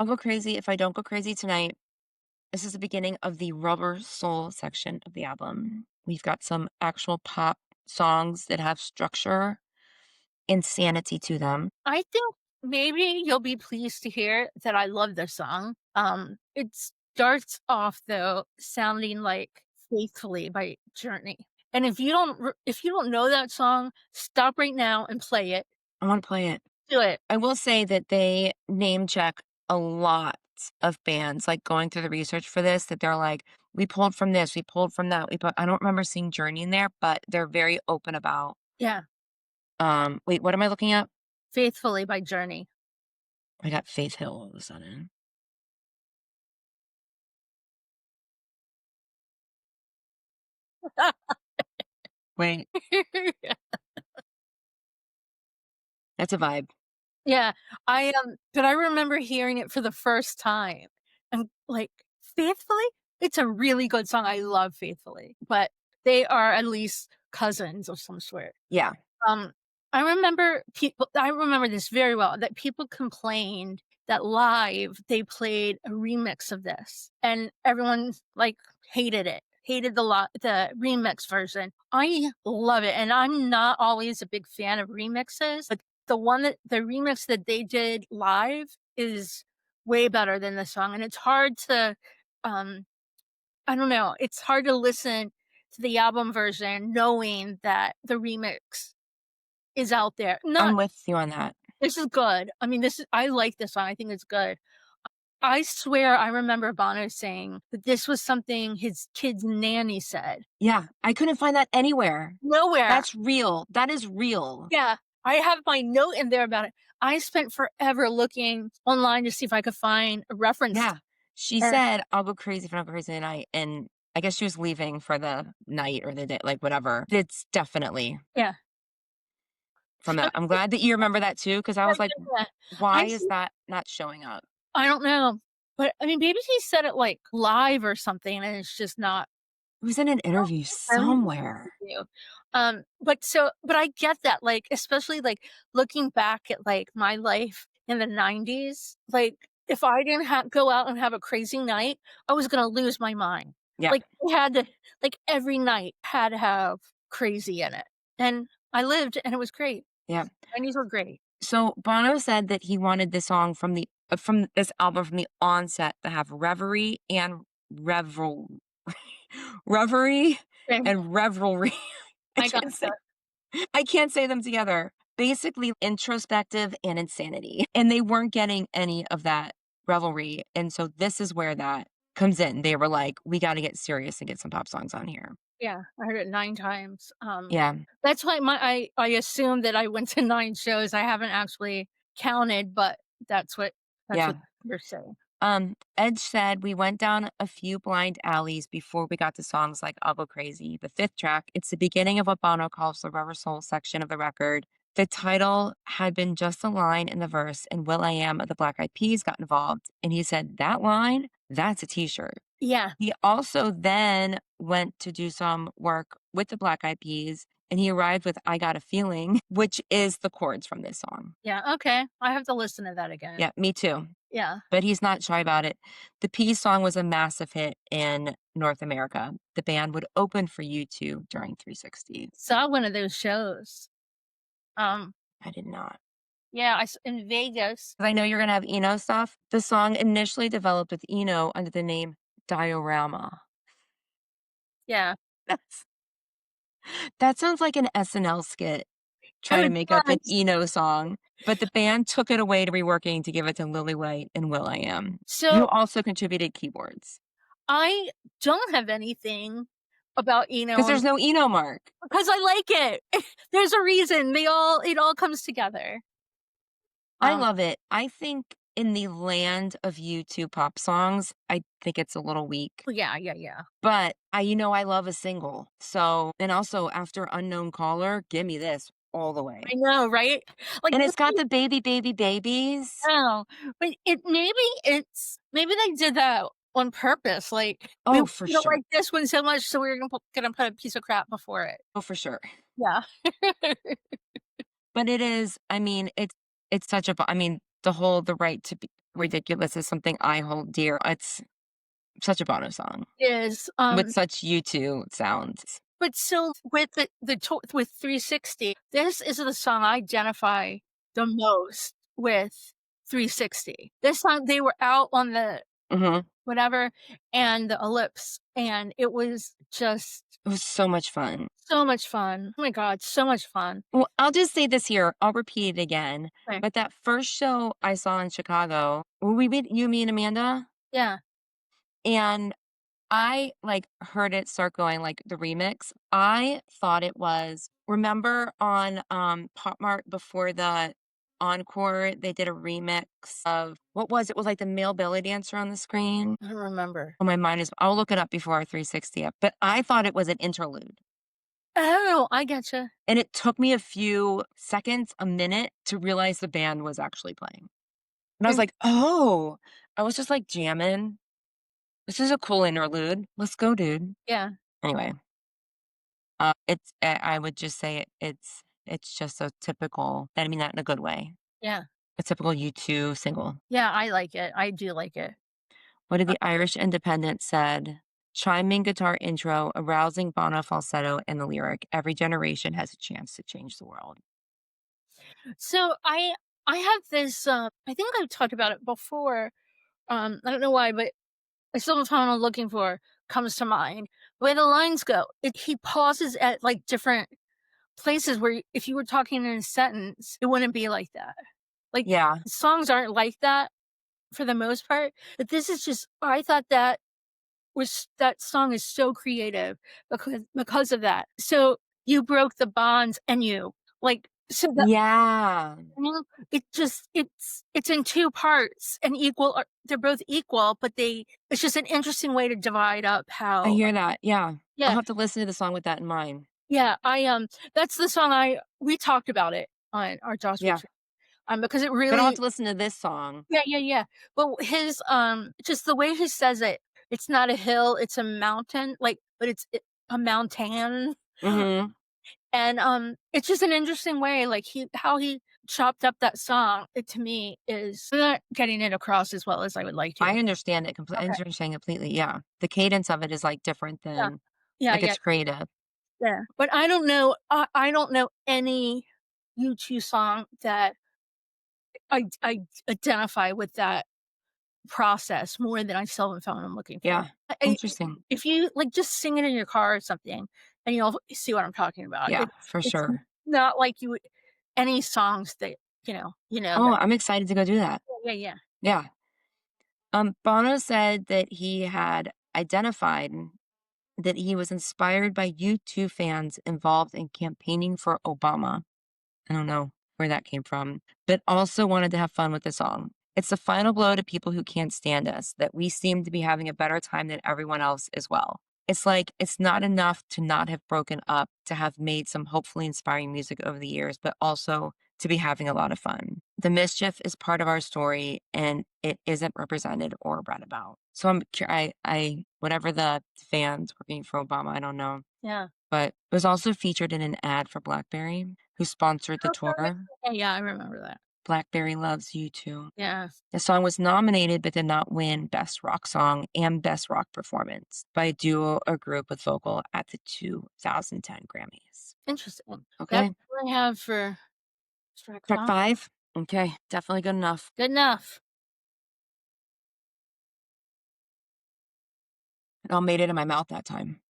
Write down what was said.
I'll go crazy if I don't go crazy tonight. This is the beginning of the rubber soul section of the album. We've got some actual pop songs that have structure and sanity to them. I think maybe you'll be pleased to hear that I love this song. It starts off though sounding like "Faithfully" by Journey. And if you don't know that song, stop right now and play it. I want to play it. Do it. I will say that they name check a lot of bands, like going through the research for this, that they're like, we pulled from this, we pulled from that. I don't remember seeing Journey in there, but they're very open about, Yeah, wait, what am I looking at? "Faithfully" by Journey. I got Faith Hill all of a sudden. Wait, that's a vibe. Yeah, but I remember hearing it for the first time and, like, "Faithfully"? It's a really good song, I love "Faithfully," but they are at least cousins of some sort. Yeah. Um, I remember this very well, that people complained that live, they played a remix of this, and everyone, like, hated it, hated the remix version. I love it, and I'm not always a big fan of remixes, but the remix that they did live is way better than the song, and it's hard to, um I don't know, it's hard to listen to the album version knowing that the remix is out there. I'm Not with you on that. this is good. I mean, this is I like this song, I think it's good. I swear I remember Bono saying that this was something his kid's nanny said. Yeah, I couldn't find that anywhere. Nowhere. That's real. That is real. Yeah, I have my note in there about it. I spent forever looking online to see if I could find a reference, Yeah. She and said, "I'll go crazy if I don't go crazy tonight," and I guess she was leaving for the night or the day, like, whatever. It's definitely yeah. from that. I'm glad that you remember that too, because I Yeah, was like, yeah, yeah. "Why I is see that not showing up?" I don't know, but, I mean, maybe he said it, like, live or something, and it's just not. It was in an Oh, interview I'm somewhere. with you. But I get that, like, especially, like, looking back at, like, my life in the '90s, like, if I didn't go out and have a crazy night, I was gonna lose my mind. Yeah, Like, we had to like, every night had to have crazy in it, and I lived, and it was great. yeah. '90s were great. So Bono said that he wanted this song from this album from the onset to have reverie and revel reverie Same. and revelry. I I got can't say that. I can't say them together. Basically introspective and insanity. And they weren't getting any of that revelry. And so this is where that comes in. They were like, we got to get serious and get some pop songs on here. Yeah, I heard it 9 times. Yeah. That's why I assume that I went to 9 shows. I haven't actually counted, but that's what that's Yeah. what you're saying. Edge said we went down a few blind alleys before we got to songs like I'll Go Crazy. The fifth track, it's the beginning of what Bono calls the Rubber Soul section of the record. The title had been just a line in the verse, and Will.i.am of the Black Eyed Peas got involved. And he said, that line, that's a t shirt. Yeah, He also then went to do some work with the Black Eyed Peas, and he arrived with I Got a Feeling, which is the chords from this song. yeah, okay. I have to listen to that again. Yeah, me too. Yeah. But he's not shy about it. The Peas song was a massive hit in North America. The band would open for U2 during 360. Saw one of those shows. Um, I did not. yeah, in Vegas. 'Cause I know you're gonna have Eno stuff. The song initially developed with Eno under the name Diorama. Yeah. That's that sounds like an SNL skit Oh, trying to it make up an does. Eno song, but the band took it away to reworking to give it to Lily White and Will.i.am, who So, also contributed keyboards. I don't have anything about Because Eno there's no Eno mark. because I like it. There's a reason. It all comes together. I Um, love it. I think in the land of U2 pop songs, I think it's a little weak, yeah, yeah, yeah. but I love a single. So, and also after Unknown Caller, give me this all the way. I know, right? Like, And it's got the baby, baby, babies. oh, but maybe they did that on purpose, like, Oh, for we don't sure. like this one so much, so we're gonna put a piece of crap before it. Oh, for sure. Yeah. But it is, I mean, it's such a, the right to be. Ridiculous is something I hold dear. It's such a Bono song is, with such U2 sounds. but still with with 360, this is the song I identify the most with 360. This song, they were out on the Mhm. whatever, and the ellipse, and it was just It was so much fun. so much fun. Oh my god, so much fun. Well, I'll just say this here, I'll repeat it again, Okay. but that first show I saw in Chicago, when we went you, me, and Amanda, Yeah, and I, like, heard it start going, like, the remix, I thought it was remember on, Pop Mart before the encore, they did a remix of what was it? It was, like, the male belly dancer on the screen? I don't remember. Oh, my mind is I'll look it up before our 360 up, but I thought it was an interlude, Oh, I getcha. and it took me a few seconds, a minute to realize the band was actually playing, and I was Mm, like, "Oh." I was just, like, jamming. "This is a cool interlude. Let's go, dude." yeah, Anyway. It's I would just say it's just a typical and I mean that in a good way, yeah. a typical U2 single. Yeah, I like it. I do like it. What did Uh, the Irish Independent said? Chiming guitar intro, a rousing Bono falsetto, and the lyric, "Every generation has a chance to change the world." so I have this, I think I've talked about it before, I don't know why, but I still the song I'm looking for comes to mind. The way the lines go, he pauses at, like, different places where if you were talking in a sentence, it wouldn't be like that. Like, Yeah. songs aren't like that for the most part, but this is just I thought that song is so creative because of that. So, "You broke the bonds and you" like, so that Yeah. it just it's in 2 parts and equal they're both equal, but it's just an interesting way to divide up I how hear that, yeah. I'll yeah, have to listen to the song with that in mind. yeah, that's the song we talked about it on our Joss Yeah. retreat, because it But I'll have really to listen to this song. yeah, yeah, yeah, but his, just the way he says it, it's not a hill, it's a mountain, like, but a mountain, Mhm. and, it's just an interesting way, like, how he chopped up that song, it to me is I'm not getting it across as well as I would like to. I understand it I Okay. understand completely, yeah. The cadence of it is, like, different Yeah. than Yeah, like, yeah, it's creative. yeah. But I don't know any U2 song that I identify with that process more than I still haven't found what I'm looking for. Yeah. I Interesting. if you, like, just sing it in your car or something, and you'll see what I'm talking about. Yeah, for It's sure. not like you would any songs that, Oh, that I'm excited to go do that. yeah, yeah. Yeah. Bono said that he had identified that he was inspired by U2 fans involved in campaigning for Obama. I don't know where that came from, but also wanted to have fun with the song. It's the final blow to people who can't stand us that we seem to be having a better time than everyone else as well. It's like it's not enough to not have broken up, to have made some hopefully inspiring music over the years, but also to be having a lot of fun. The mischief is part of our story and it isn't represented or read about. So whatever the fans working for Obama, I don't know, Yeah. but it was also featured in an ad for BlackBerry, who sponsored the Oh, sorry. tour. Yeah, yeah, I remember that. BlackBerry loves you too. Yeah. The song was nominated but did not win Best Rock Song and Best Rock Performance by a duo or group with vocal at the 2010 Grammys. Interesting. That's Okay, all I have for track track 5. 5. Okay, definitely good enough. Good enough. It all made it in my mouth that time.